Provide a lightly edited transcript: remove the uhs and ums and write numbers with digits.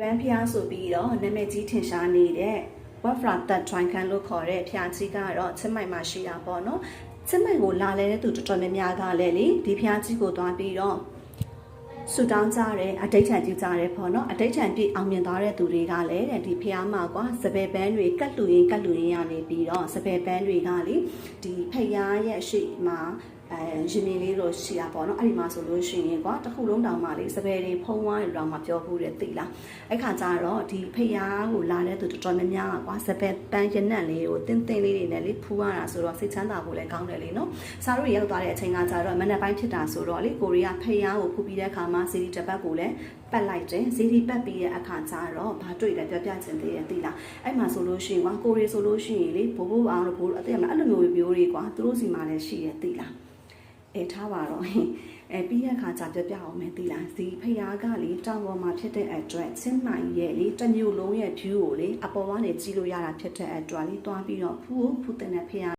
ဗန်ဖျားဆိုပြီးတော့နာမည်ကြီးထင်ရှားနေတဲ့ဝက်ဖရာတက်ထွိုင်ခန်လို့ခေါ်တဲ့ဖျားကြီးကတော့ချစ်မိုင်မှာရှိတာပေါ့နော်ချစ်မိုင်ကိုလာလဲတဲ့သူတော်တော်များများကလည်းလေဒီဖျားကြီးကိုသွားပြီးတော့ဆူတောင်းကြတယ်အဋိဋ္ဌံပြုကြတယ်ပေါ့နော်အဋိဋ္ဌံပြည့်အောင်မြင်သွားတဲ့သူတွေကလည်းဒီဖျားမှာကွာစပယ်ပန်းတွေကတ်လူရင်ရနေပြီးတော့စပယ်ပန်းတွေကလေဒီဖျားရဲ့ရှေ့မှာရင်မြင်လေးတော့ရှိတာပေါ့နော်အဲ့ဒီမှာဆိုလို့ရှိရင်ကွာတစ်ခုလုံးတောင်မှလေစပယ်တွေဖုံးသွားတယ်တော့မှပြောဖို့တယ်သိလားအဲ့ခါကျတော့ဒီဖျားကိုလာတဲ့သူတော်တော်များများကွာစပယ်ပန်းရနက်လေးကိုတင်းတင်းလေးတွေနဲ့လေဖူးရတာဆိုတော့စိတ်ချမ်းသာဖို့လည်းကောင်းတယ်လေနော်စားတို့ရောက်သွားတဲ့အချိန်ကကျတော့မနက်ပိုင်းဖြစ်တာဆိုတော့လေကိုရီးယားဖျားကိုဖူးပြီးတဲ့အခါမှာစီဒီတပတ်ကိုလည်းပတ်လိုက်တယ်စီဒီပတ်ပြီးတဲ့အခါကျတော့ဘာတွေ့လဲပြောပြချင်သေးရဲ့သိလားအဲ့မှာဆိုလို့ရှိရင်ကွာကိုရီဆိုလို့ရှိရင်လေဘိုးဘိုးအောင်လို့ဘိုးအသေးမအဲ့လိုမျိုးတွေကသူတို့စီမှာလည်းရှိရဲ့သိလားထားပါတော့ပြီးတဲ့အခါကျပြောပြအောင်မယ်သိလားဒီဖျားကလေတောင်ပေါ်မှာဖြစ်တဲ့အတွက်ချင်းမိုင်ရဲ့လေတစ်မျိုးလုံးရဲ့ view ကိုလေအပေါ်ကနေကြည့်လို့ရတာဖြစ်တဲ့အတွက်လေတွားပြီးတော့ဖူးတဲ့ဖျား